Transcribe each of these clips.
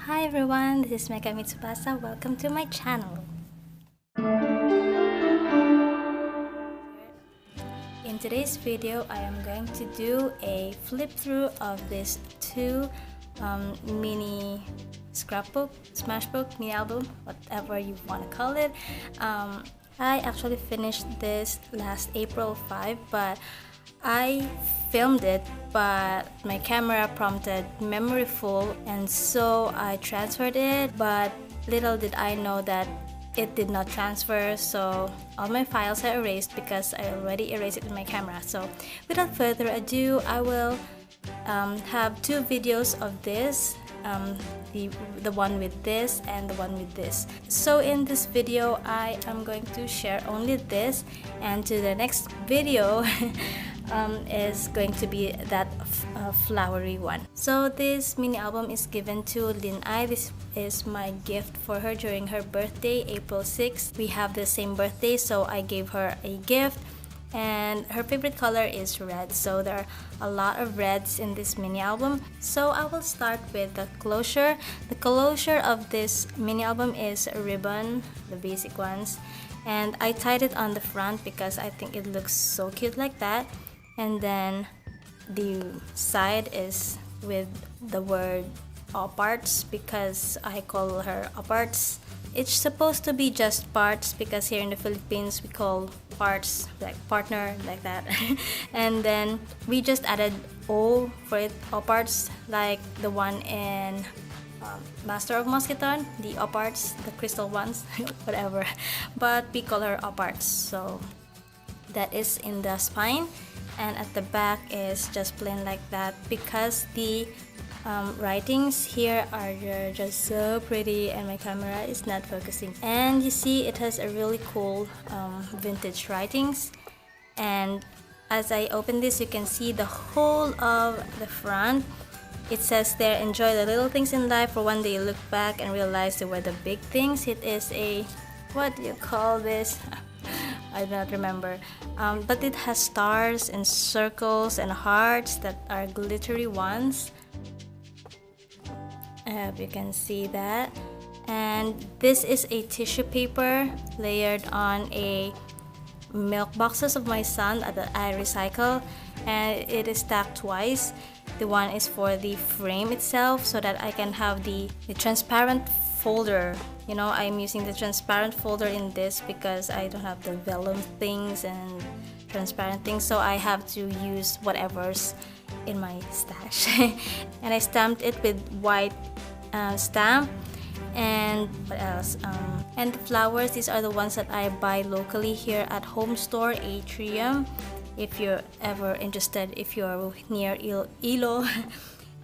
Hi everyone, this is Megami Tsubasa. Welcome to my channel. In today's video, I am going to do a flip through of these two mini scrapbook, smashbook, mini album, whatever you want to call it. I actually finished this last April 5, but I filmed it, but my camera prompted memory full, and so I transferred it, but little did I know that it did not transfer, so all my files are erased because I already erased it in my camera. So without further ado, I will have two videos of this, the one with this and the one with this. So in this video, I am going to share only this, and to the next video is going to be that flowery one. So this mini album is given to Lin Ai. This is my gift for her during her birthday, April 6th. We have the same birthday, so I gave her a gift, and her favorite color is red, so there are a lot of reds in this mini album. So I will start with the closure. The closure of this mini album is a ribbon, the basic ones, and I tied it on the front because I think it looks so cute like that. And then the side is with the word parts because I call her parts. It's supposed to be just parts because here in the Philippines we call parts like partner, like that. And then we just added O for it, parts, like the one in Master of Musketon, the parts, the crystal ones, whatever. But we call her parts. So that is in the spine. And at the back is just plain like that because the writings here are just so pretty and my camera is not focusing. And you see it has a really cool vintage writings, and as I open this you can see the whole of the front. It says there, enjoy the little things in life, for one day you look back and realize they were the big things. It is a, what do you call this? I do not remember, but it has stars and circles and hearts that are glittery ones. I hope you can see that. And this is a tissue paper layered on a milk boxes of my son that I recycle, and it is stacked twice. The one is for the frame itself so that I can have the transparent folder. You know, I'm using the transparent folder in this because I don't have the vellum things and transparent things, so I have to use whatever's in my stash. And I stamped it with white stamp. And what else? And the flowers, these are the ones that I buy locally here at Home Store Atrium, if you're ever interested, if you're near Ilo.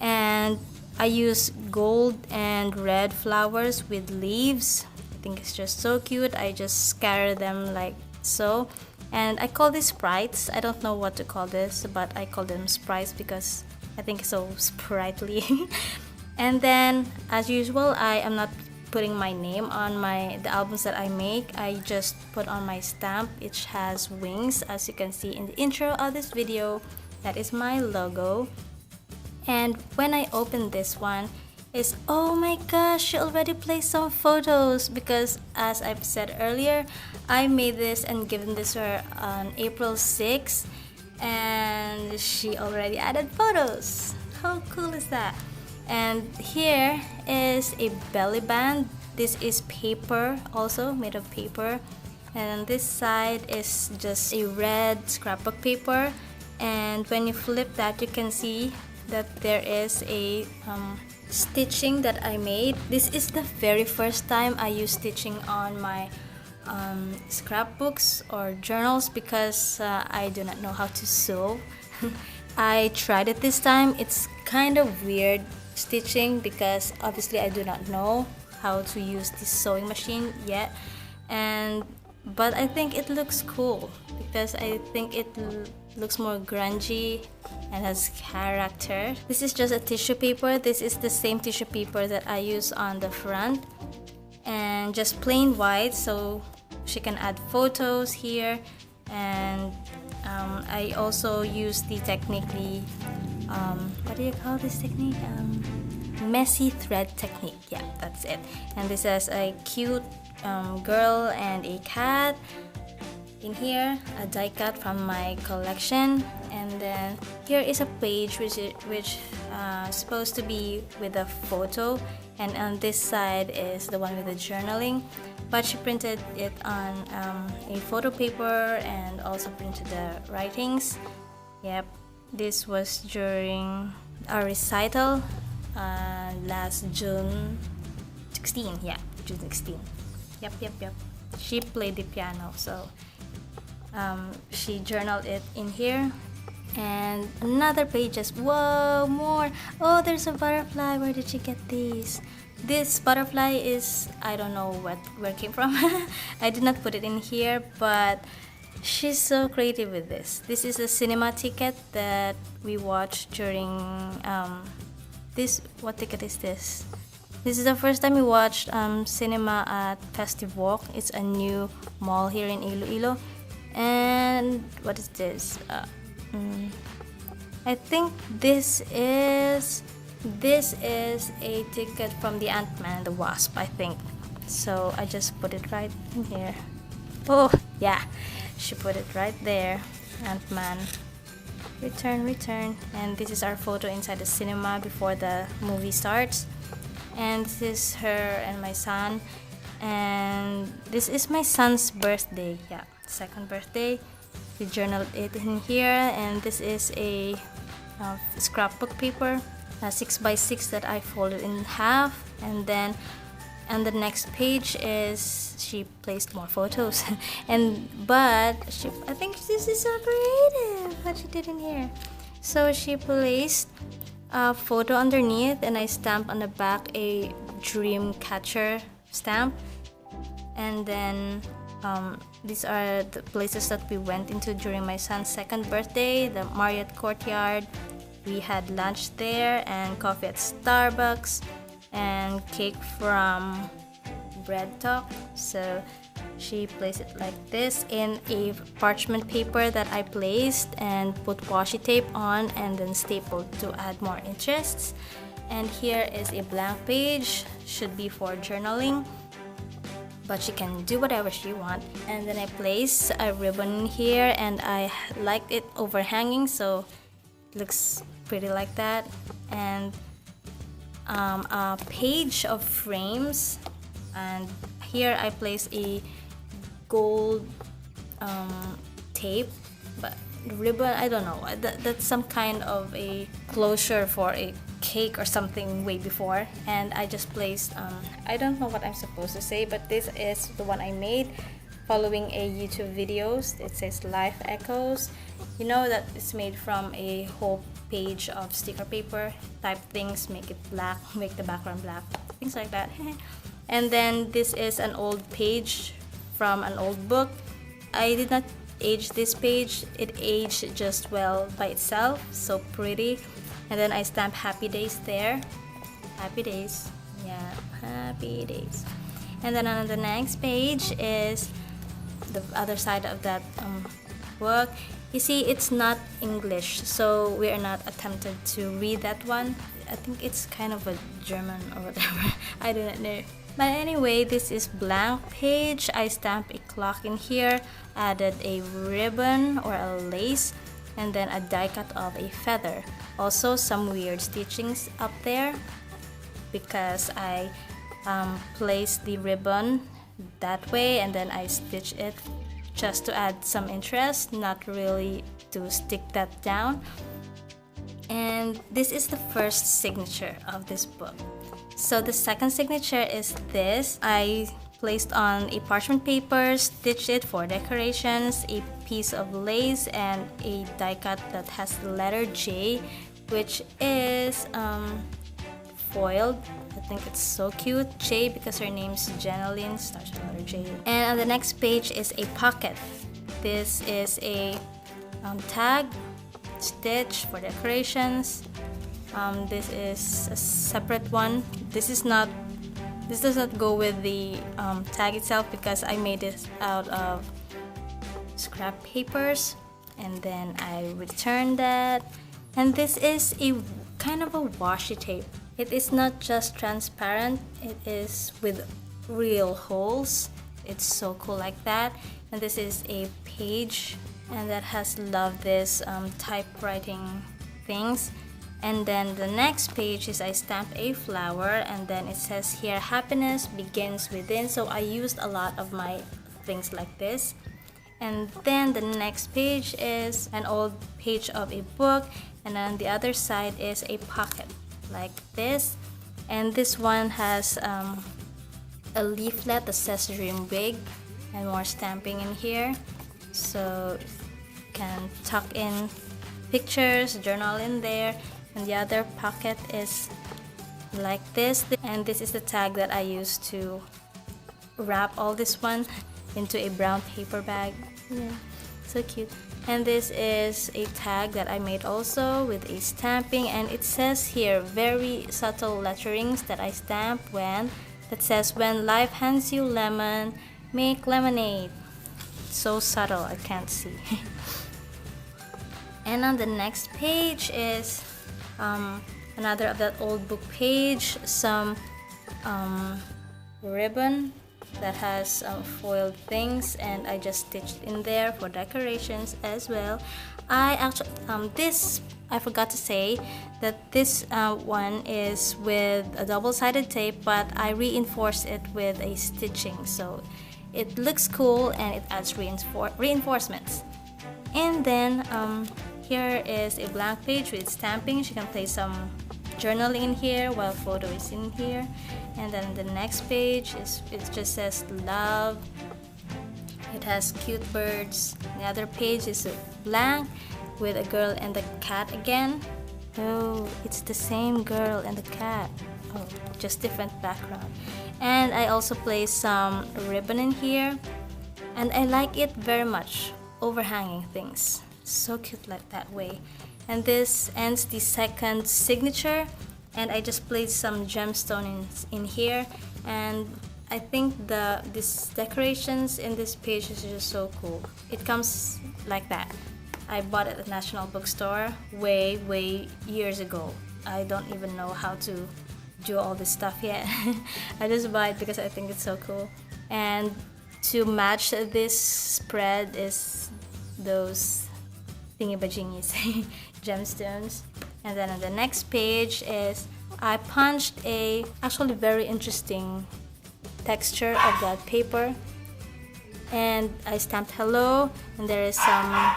And I use gold and red flowers with leaves. I think it's just so cute. I just scatter them like so. And I call these sprites. I don't know what to call this, but I call them sprites because I think it's so sprightly. And then, as usual, I am not putting my name on the albums that I make. I just put on my stamp. It has wings, as you can see in the intro of this video. That is my logo. And when I open this one, is, oh my gosh, she already placed some photos because, as I've said earlier, I made this and given this to her on April 6th, and she already added photos. How cool is that? And here is a belly band. This is paper, also made of paper, and this side is just a red scrapbook paper. And when you flip that, you can see that there is a stitching that I made. This is the very first time I use stitching on my scrapbooks or journals because I do not know how to sew. I tried it this time. It's kind of weird stitching because obviously I do not know how to use this sewing machine yet, but I think it looks cool because I think it looks more grungy and has character. This is just a tissue paper. This is the same tissue paper that I use on the front, and just plain white, so she can add photos here. And I also use the technique, what do you call this technique? messy thread technique. Yeah, that's it. And this is a cute girl and a cat. In here, a die cut from my collection, and then here is a page which is supposed to be with a photo, and on this side is the one with the journaling, but she printed it on a photo paper and also printed the writings. Yep, this was during our recital last June 16. Yeah, June 16. Yep. She played the piano, so she journaled it in here. And another pages. Whoa, more. Oh, there's a butterfly. Where did she get these? This butterfly is, I don't know where it came from. I did not put it in here, but she's so creative with this. This is a cinema ticket that we watched during this. What ticket is this? This is the first time we watched cinema at Festive Walk. It's a new mall here in Iloilo. And what is this? I think this is a ticket from the Ant-Man and the Wasp, I think. So I just put it right in here. Oh yeah, she put it right there. Ant-Man, return. And this is our photo inside the cinema before the movie starts. And this is her and my son. And this is my son's birthday. Yeah, second birthday. We journaled it in here, and this is a scrapbook paper, 6x6 that I folded in half, and then on the next page is she placed more photos. I think this is so creative what she did in here. So she placed a photo underneath, and I stamped on the back a dream catcher stamp, and then these are the places that we went into during my son's second birthday. The Marriott Courtyard, we had lunch there, and coffee at Starbucks, and cake from Bread Talk. So she placed it like this in a parchment paper that I placed and put washi tape on and then stapled to add more interests. And here is a blank page, should be for journaling, but she can do whatever she wants. And then I place a ribbon here, and I liked it overhanging, so it looks pretty like that. And a page of frames, and here I place a gold tape, but ribbon, I don't know, that's some kind of a closure for a cake or something way before. And I just placed I don't know what I'm supposed to say, but this is the one I made following a YouTube videos. It says Life Echoes. You know that it's made from a whole page of sticker paper type things, make it black, make the background black, things like that. And then this is an old page from an old book. I did not age this page, it aged just well by itself, so pretty. And then I stamped Happy Days there. Happy Days. Yeah, Happy Days. And then on the next page is the other side of that book. You see, it's not English, so we are not attempted to read that one. I think it's kind of a German or whatever. I do not know. But anyway, this is blank page. I stamped a clock in here, added a ribbon or a lace, and then a die cut of a feather. Also some weird stitchings up there because I placed the ribbon that way, and then I stitched it just to add some interest, not really to stick that down. And this is the first signature of this book. So the second signature is this. I placed on a parchment paper, stitched it for decorations, a piece of lace, and a die cut that has the letter J, which is foiled. I think it's so cute. J because her name's Jeneline, starts with the letter J. And on the next page is a pocket. This is a tag stitch for decorations. This is a separate one. This does not go with the tag itself because I made it out of scrap papers, and then I returned that. And this is a kind of a washi tape. It is not just transparent, it is with real holes. It's so cool like that. And this is a page, and that has loved this typewriting things. And then the next page is I stamped a flower, and then it says here happiness begins within. So I used a lot of my things like this. And then the next page is an old page of a book, and on the other side is a pocket like this. And this one has a leaflet that says dream big, and more stamping in here, so you can tuck in pictures, journal in there. And the other pocket is like this, and this is the tag that I used to wrap all this one into a brown paper bag. Yeah, so cute. And this is a tag that I made also with a stamping, and it says here very subtle letterings that I stamped that says when life hands you lemon, make lemonade. So subtle, I can't see. And on the next page is another of that old book page, some ribbon that has foiled things, and I just stitched in there for decorations as well. I actually I forgot to say that this one is with a double-sided tape, but I reinforced it with a stitching, so it looks cool and it adds reinforcements. And then here is a blank page with stampings. You can place some journaling in here while photo is in here. And then the next page it just says love. It has cute birds. The other page is blank with a girl and the cat again. Oh, it's the same girl and the cat. Oh, just different background. And I also placed some ribbon in here, and I like it very much, overhanging things. So cute like that way. And this ends the second signature, and I just placed some gemstones in here. And I think these decorations in this page is just so cool. It comes like that. I bought it at National Bookstore way years ago. I don't even know how to do all this stuff yet. I just buy it because I think it's so cool. And to match this spread is those thingy-bajingies, gemstones. And then on the next page is I punched a actually very interesting texture of that paper, and I stamped hello, and there is some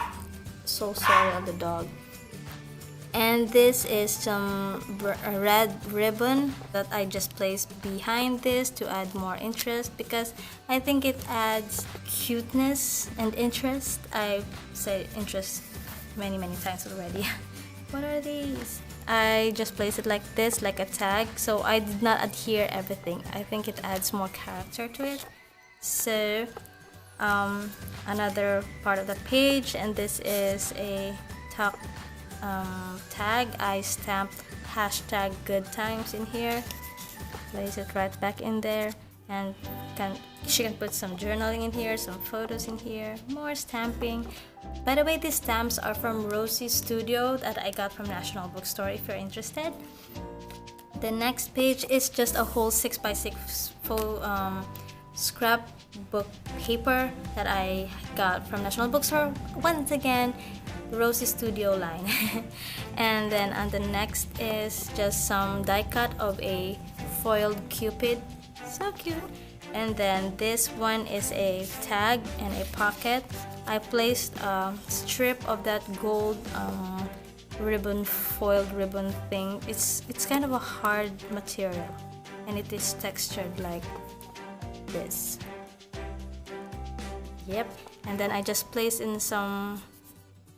so sorry of the dog. And this is some red ribbon that I just placed behind this to add more interest, because I think it adds cuteness and interest. I've said interest many times already. What are these? I just placed it like this, like a tag, so I did not adhere everything. I think it adds more character to it. So another part of the page, and this is a tag. I stamped hashtag good times in here, place it right back in there, and she can put some journaling in here, some photos in here, more stamping. By the way, these stamps are from Rosie's Studio that I got from National Bookstore if you're interested. The next page is just a whole 6x6 full scrapbook paper that I got from National Bookstore. Once again, Rosie's Studio line. And then on the next is just some die cut of a foiled cupid. So cute. And then this one is a tag and a pocket. I placed a strip of that gold ribbon, foiled ribbon thing. It's kind of a hard material, and it is textured like this. Yep. And then I just placed in some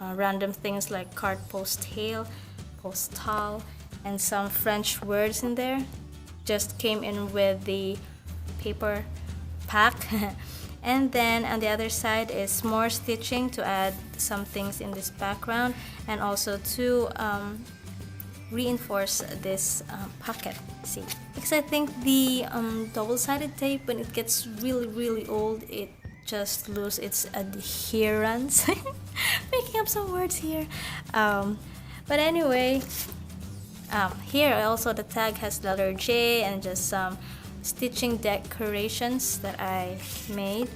random things like card postal, and some French words in there. Just came in with the paper pack. And then on the other side is more stitching to add some things in this background, and also to reinforce this pocket. See, because I think the double-sided tape, when it gets really old, it just loses its adherence. Making up some words here. But anyway, Here also the tag has letter J and just some stitching decorations that I made.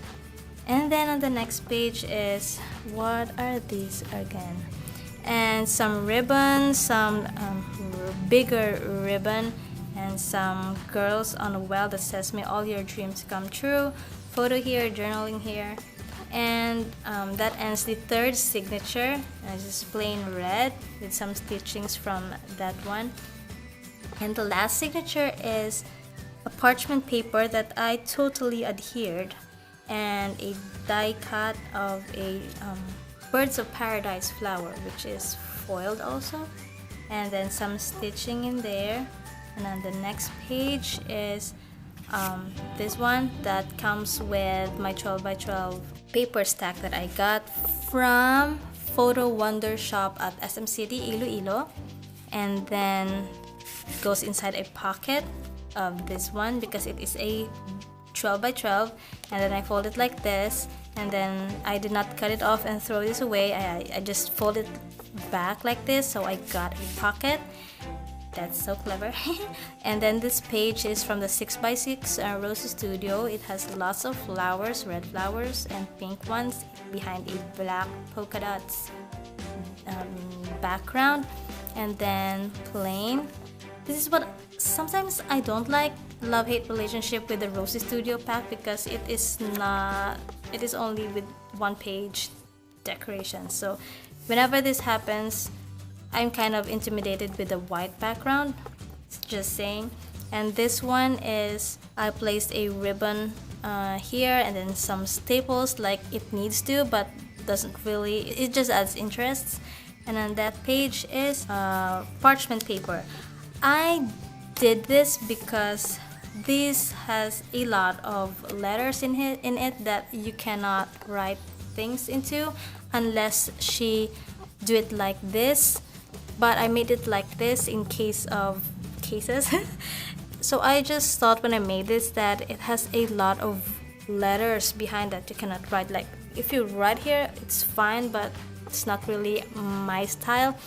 And then on the next page is, what are these again? And some ribbon, some bigger ribbon, and some girls on a well that says may all your dreams come true. Photo here, journaling here. And that ends the third signature. Just plain red with some stitchings from that one. And the last signature is a parchment paper that I totally adhered, and a die cut of a birds of paradise flower, which is foiled also, and then some stitching in there. And on the next page is this one that comes with my 12 by 12 paper stack that I got from Photo Wonder Shop at SM City, Iloilo. And then it goes inside a pocket of this one because it is a 12 by 12, and then I fold it like this, and then I did not cut it off and throw this away. I just fold it back like this, so I got a pocket. That's so clever. And then this page is from the 6x6 Rose Studio. It has lots of flowers, red flowers and pink ones behind a black polka dots background, and then plain. This is what sometimes I don't like, love-hate relationship with the Rose Studio pack, because it is only with one page decoration. So whenever this happens, I'm kind of intimidated with the white background, just saying. And this one is, I placed a ribbon here and then some staples like it needs to, but doesn't really, it just adds interest. And on that page is parchment paper. I did this because this has a lot of letters in it that you cannot write things into unless she do it like this. But I made it like this in case of cases. So I just thought when I made this that it has a lot of letters behind that you cannot write. Like if you write here, it's fine, but it's not really my style.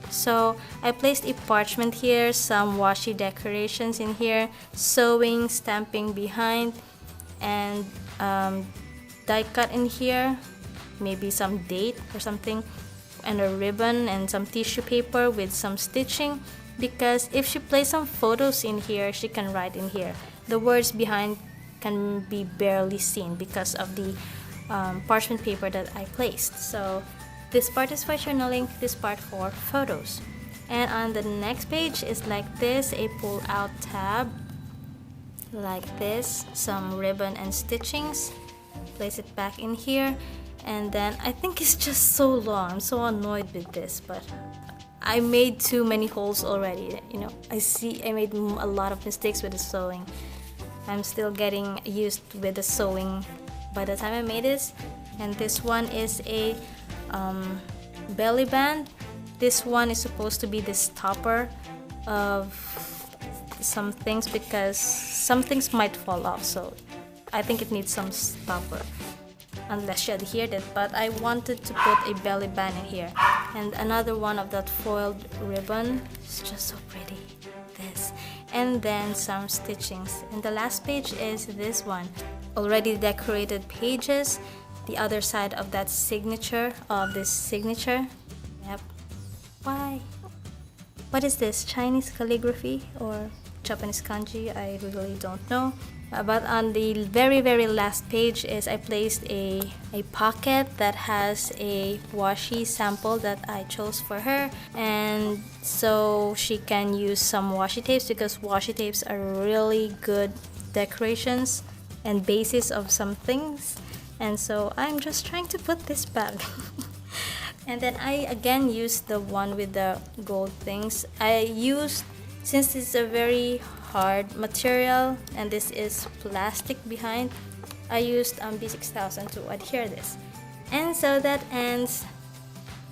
So I placed a parchment here, some washi decorations in here, sewing, stamping behind, and die cut in here, maybe some date or something, and a ribbon and some tissue paper with some stitching, because if she places some photos in here, she can write in here. The words behind can be barely seen because of the parchment paper that I placed. So this part is for journaling, this part for photos. And on the next page is like this, a pull out tab like this, some ribbon and stitchings. Place it back in here. And then I think it's just so long. I'm so annoyed with this, but I made too many holes already. You know, I made a lot of mistakes with the sewing. I'm still getting used with the sewing by the time I made this. And this one is a belly band. This one is supposed to be the stopper of some things because some things might fall off. So I think it needs some stopper, unless she adhered it, but I wanted to put a belly band in here. And another one of that foiled ribbon. It's just so pretty, this. And then some stitchings. And the last page is this one, already decorated pages, the other side of that signature, of this signature. Yep. Why? What is this, Chinese calligraphy or Japanese kanji? I really don't know. But on the very last page is I placed a pocket that has a washi sample that I chose for her, and so she can use some washi tapes, because washi tapes are really good decorations and basis of some things. And so I'm just trying to put this back. And then I again used the one with the gold things. I used, since it's a very hard material and this is plastic behind, I used B6000 to adhere this. And so that ends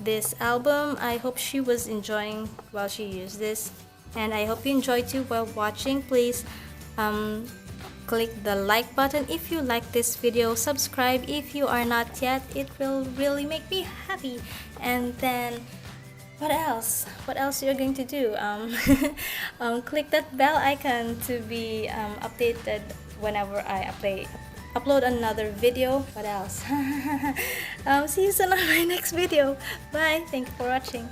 this album. I hope she was enjoying while she used this, and I hope you enjoyed too while watching. Please click the like button if you like this video, subscribe if you are not yet, it will really make me happy, and then what else? What else you're going to do? Click that bell icon to be updated whenever I upload another video. What else? See you soon on my next video. Bye. Thank you for watching.